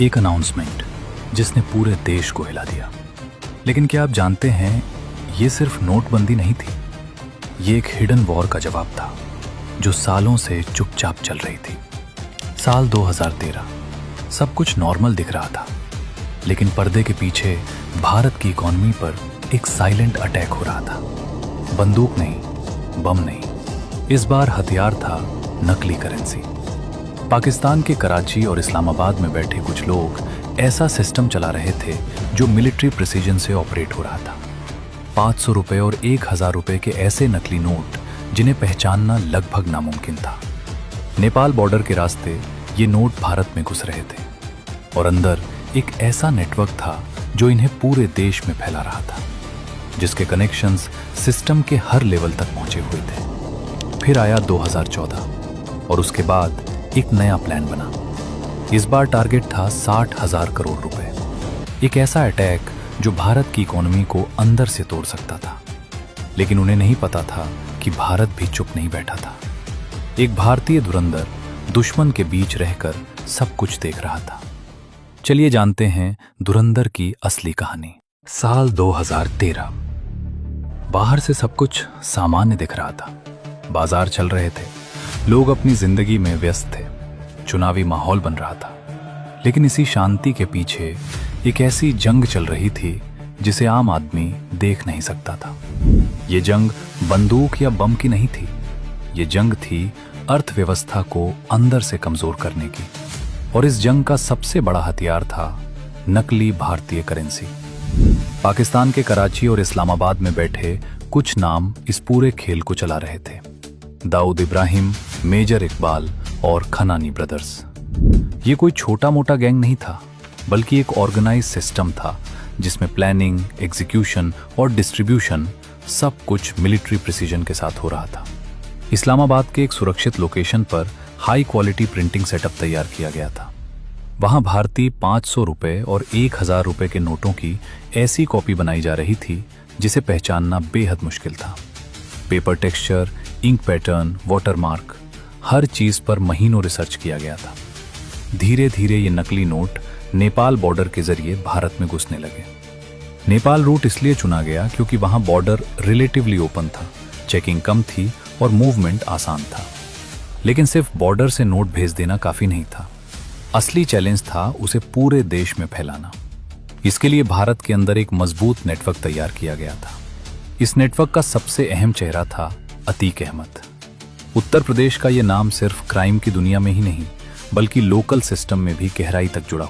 एक अनाउंसमेंट जिसने पूरे देश को हिला दिया। लेकिन क्या आप जानते हैं, ये सिर्फ नोटबंदी नहीं थी, ये एक हिडन वॉर का जवाब था जो सालों से चुपचाप चल रही थी। साल 2013 सब कुछ नॉर्मल दिख रहा था, लेकिन पर्दे के पीछे भारत की इकॉनमी पर एक साइलेंट अटैक हो रहा था। बंदूक नहीं, बम नहीं, इस बार हथियार था नकली करेंसी। पाकिस्तान के कराची और इस्लामाबाद में बैठे कुछ लोग ऐसा सिस्टम चला रहे थे जो मिलिट्री प्रिसीजन से ऑपरेट हो रहा था। 500 रुपए और 1000 रुपए के ऐसे नकली नोट जिन्हें पहचानना लगभग नामुमकिन था। नेपाल बॉर्डर के रास्ते ये नोट भारत में घुस रहे थे और अंदर एक ऐसा नेटवर्क था जो इन्हें पूरे देश में फैला रहा था, जिसके कनेक्शंस सिस्टम के हर लेवल तक पहुंचे हुए थे। फिर आया 2014 और उसके बाद एक नया प्लान बना। इस बार टारगेट था 60,000 करोड़ रुपए। एक ऐसा अटैक जो भारत की इकोनॉमी को अंदर से तोड़ सकता था। लेकिन उन्हें नहीं पता था कि भारत भी चुप नहीं बैठा था। एक भारतीय धुरंधर दुश्मन के बीच रहकर सब कुछ देख रहा था। चलिए जानते हैं धुरंधर की असली कहानी। साल 2013। बाहर से सब कुछ सामान्य दिख रहा था। बाजार चल रहे थे, लोग अपनी जिंदगी में व्यस्त थे, चुनावी माहौल बन रहा था। लेकिन इसी शांति के पीछे एक ऐसी जंग चल रही थी जिसे आम आदमी देख नहीं सकता था। ये जंग बंदूक या बम की नहीं थी, ये जंग थी अर्थव्यवस्था को अंदर से कमजोर करने की। और इस जंग का सबसे बड़ा हथियार था नकली भारतीय करेंसी। पाकिस्तान के कराची और इस्लामाबाद में बैठे कुछ नाम इस पूरे खेल को चला रहे थे। दाऊद इब्राहिम, मेजर इकबाल और खनानी ब्रदर्स। ये कोई छोटा मोटा गैंग नहीं था, बल्कि एक ऑर्गेनाइज सिस्टम था जिसमें प्लानिंग, एग्जीक्यूशन और डिस्ट्रीब्यूशन सब कुछ मिलिट्री प्रिसीजन के साथ हो रहा था। इस्लामाबाद के एक सुरक्षित लोकेशन पर हाई क्वालिटी प्रिंटिंग सेटअप तैयार किया गया था। वहां भारतीय 500 रुपए और 1000 रुपए के नोटों की ऐसी कॉपी बनाई जा रही थी जिसे पहचानना बेहद मुश्किल था। Paper texture, ink pattern, watermark, हर चीज पर महीनों रिसर्च किया गया था। धीरे धीरे ये नकली नोट नेपाल बॉर्डर के जरिए भारत में घुसने लगे। नेपाल रूट इसलिए चुना गया क्योंकि वहां बॉर्डर रिलेटिवली ओपन था, चेकिंग कम थी और मूवमेंट आसान था। लेकिन सिर्फ बॉर्डर से नोट भेज देना काफी नहीं था। असली चैलेंज था उसे पूरे देश में फैलाना। इसके लिए भारत के अंदर एक मजबूत नेटवर्क तैयार किया गया था। इस नेटवर्क का सबसे अहम चेहरा था अतीक अहमद। उत्तर प्रदेश का यह नाम सिर्फ क्राइम की दुनिया में ही नहीं, बल्कि लोकल सिस्टम में भी गहराई तक जुड़ा